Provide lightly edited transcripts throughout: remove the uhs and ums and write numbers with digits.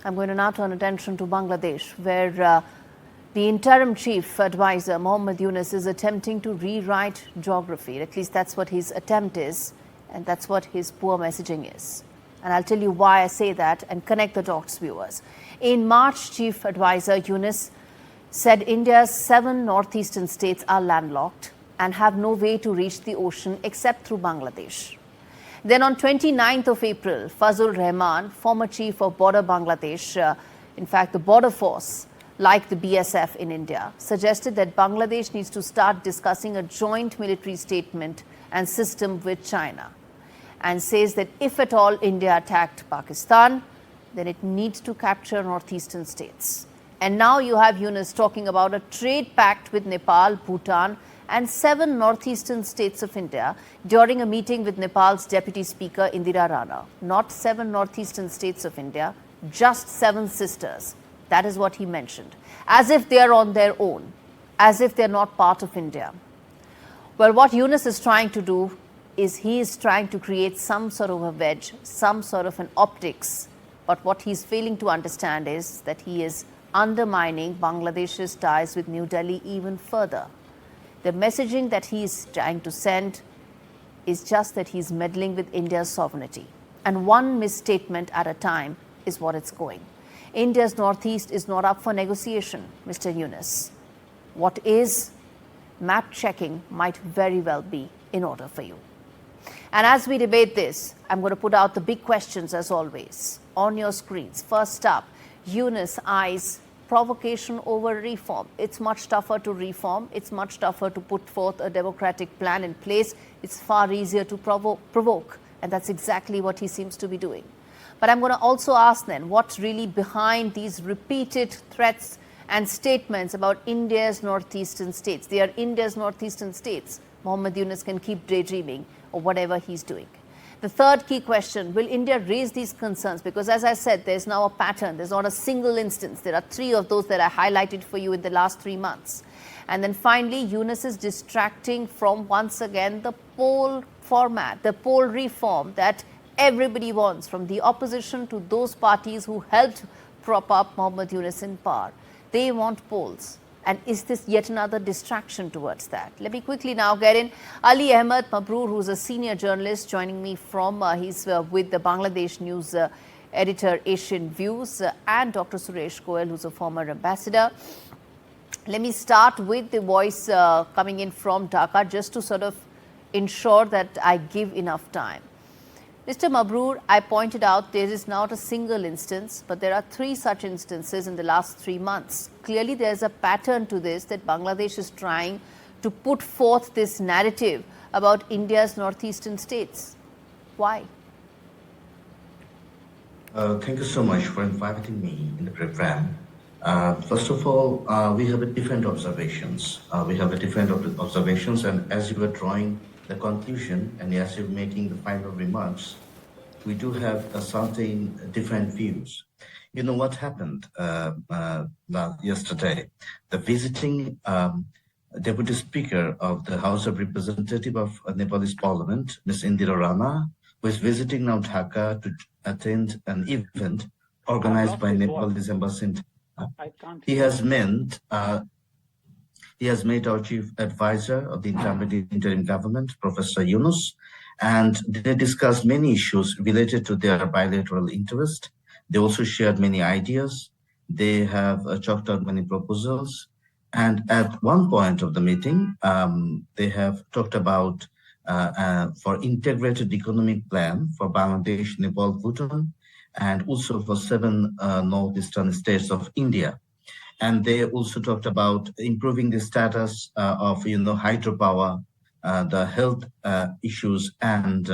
I'm going to now turn attention to Bangladesh, where the interim Chief Advisor Muhammad Yunus is attempting to rewrite geography. At least that's what his attempt is, and that's what his poor messaging is. And I'll tell you why I say that and connect the dots, viewers. In March, Chief Advisor Yunus said India's 7 northeastern states are landlocked and have no way to reach the ocean except through Bangladesh. Then on 29th of April, Fazul Rahman, former chief of Border Bangladesh, in fact the border force, like the BSF in India, suggested that Bangladesh needs to start discussing a joint military statement and system with China, and says that if at all India attacked Pakistan, then it needs to capture northeastern states. And now you have Yunus talking about a trade pact with Nepal, Bhutan, and 7 northeastern states of India during a meeting with Nepal's Deputy Speaker Indira Rana. Not 7 northeastern states of India, just 7 sisters. That is what he mentioned. As if they are on their own, as if they're not part of India. Well, what Yunus is trying to do is he is trying to create some sort of a wedge, some sort of an optics. But what he's failing to understand is that he is undermining Bangladesh's ties with New Delhi even further. The messaging that he is trying to send is just that he's meddling with India's sovereignty. And one misstatement at a time is what it's going. India's northeast is not up for negotiation, Mr. Yunus. What is, map checking might very well be in order for you. And as we debate this, I'm going to put out the big questions as always on your screens. First up, Yunus eyes provocation over reform. It's much tougher to reform. It's much tougher to put forth a democratic plan in place. It's far easier to provoke. And that's exactly what he seems to be doing. But I'm going to also ask then, what's really behind these repeated threats and statements about India's northeastern states? They are India's northeastern states. Muhammad Yunus can keep daydreaming or whatever he's doing. The third key question, will India raise these concerns? Because as I said, there's now a pattern. There's not a single instance. There are 3 of those that I highlighted for you in the last 3 months. And then finally, Yunus is distracting from, once again, the poll format, the poll reform that everybody wants, from the opposition to those parties who helped prop up Muhammad Yunus in power. They want polls. And is this yet another distraction towards that? Let me quickly now get in Ali Ahmad Mabrur, who's a senior journalist, joining me from, he's with the Bangladesh News editor, Asian Views, and Dr. Suresh Goel, who's a former ambassador. Let me start with the voice coming in from Dhaka, just to sort of ensure that I give enough time. Mr. Mabrur, I pointed out there is not a single instance, but there are 3 such instances in the last 3 months. Clearly, there's a pattern to this, that Bangladesh is trying to put forth this narrative about India's northeastern states. Why? Thank you so much for inviting me in the program. First of all, we have different observations. And as you were drawing the conclusion and as you're making the final remarks, we do have certain different views. You know what happened yesterday? The visiting Deputy Speaker of the House of Representatives of Nepalese Parliament, Ms. Indira Rana, who is visiting now Dhaka to attend an event organized by Nepalese Embassy in Dhaka. He has met our Chief Advisor of the interim government, Professor Yunus, and they discussed many issues related to their bilateral interest. They also shared many ideas. They have chalked out many proposals. And at one point of the meeting, they have talked about for integrated economic plan for Bangladesh, Nepal, Bhutan, and also for 7 northeastern states of India. And they also talked about improving the status of, hydropower, the health issues, and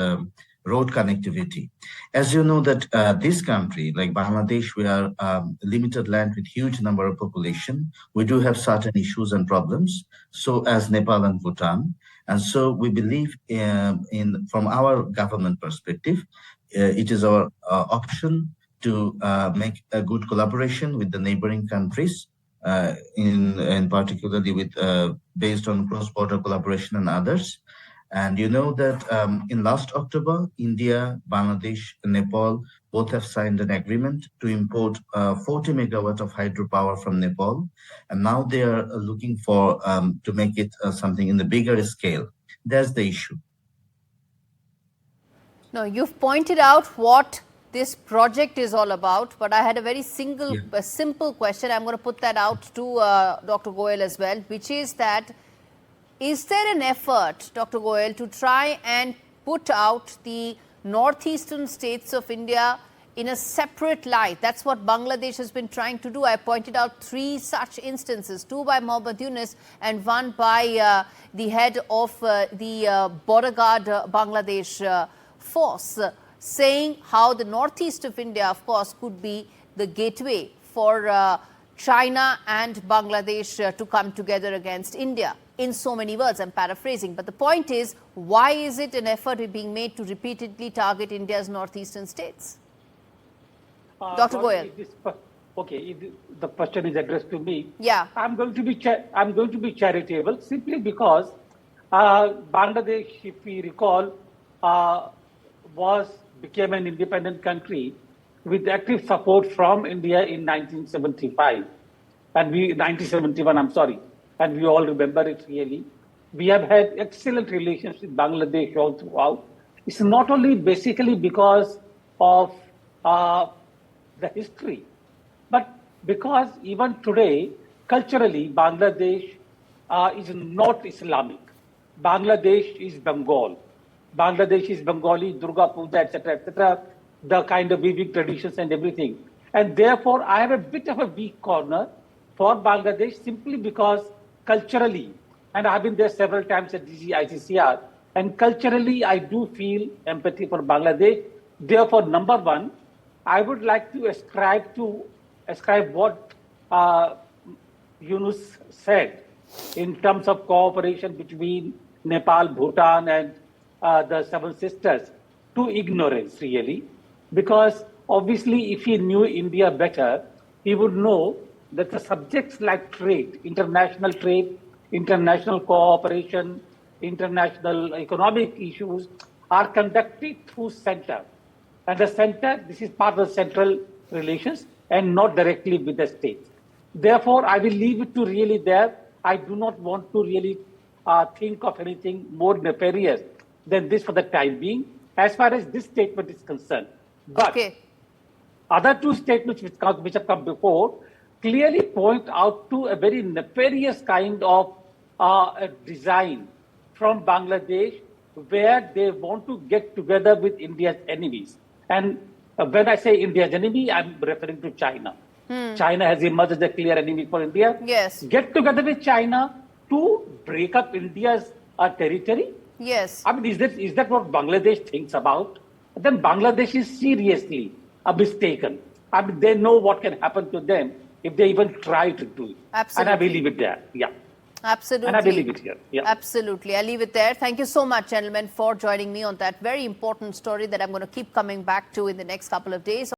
road connectivity. As you know that this country, like Bangladesh, we are limited land with huge number of population. We do have certain issues and problems, so as Nepal and Bhutan. And so we believe from our government perspective, it is our option to make a good collaboration with the neighboring countries, in particularly with based on cross-border collaboration and others. And you know that in last October, India, Bangladesh, and Nepal both have signed an agreement to import 40 megawatt of hydropower from Nepal. And now they are looking for to make it something in the bigger scale. That's the issue. No, you've pointed out what this project is all about, but I had a very simple question. I'm going to put that out to Dr. Goel as well, which is that, is there an effort, Dr. Goel, to try and put out the northeastern states of India in a separate light? That's what Bangladesh has been trying to do. I pointed out 3 such instances, 2 by Muhammad Yunus and 1 by the head of the border guard Bangladesh force, saying how the northeast of India, of course, could be the gateway for China and Bangladesh to come together against India. In so many words, I'm paraphrasing. But the point is, why is it an effort being made to repeatedly target India's northeastern states? Dr. Goel. Okay, the question is addressed to me. Yeah. I'm going to be charitable simply because Bangladesh, if we recall, became an independent country with active support from India in 1975. And 1971, I'm sorry. And we all remember it really. We have had excellent relations with Bangladesh all throughout. It's not only basically because of the history, but because even today, culturally, Bangladesh is not Islamic. Bangladesh is Bengal. Bangladesh is Bengali, Durga Puja, etc., the kind of weaving traditions and everything. And therefore, I have a bit of a weak corner for Bangladesh simply because culturally, and I've been there several times at ICCR, and culturally, I do feel empathy for Bangladesh. Therefore, number one, I would like to ascribe what Yunus said in terms of cooperation between Nepal, Bhutan, and the Seven Sisters to ignorance, really. Because obviously, if he knew India better, he would know that the subjects like trade, international cooperation, international economic issues are conducted through center. And the center, this is part of the central relations and not directly with the states. Therefore, I will leave it to really there. I do not want to really think of anything more nefarious than this for the time being, as far as this statement is concerned. But other 2 statements which have come before clearly point out to a very nefarious kind of a design from Bangladesh, where they want to get together with India's enemies. And when I say India's enemy, I'm referring to China. China has emerged as a clear enemy for India. Yes. Get together with China to break up India's territory. Yes. I mean, is that what Bangladesh thinks about? Then Bangladesh is seriously mistaken. I mean, they know what can happen to them if they even try to do it. Absolutely. And I will leave it there. Yeah. Absolutely. And I will leave it here. Yeah. Absolutely. I'll leave it there. Thank you so much, gentlemen, for joining me on that very important story that I'm going to keep coming back to in the next couple of days.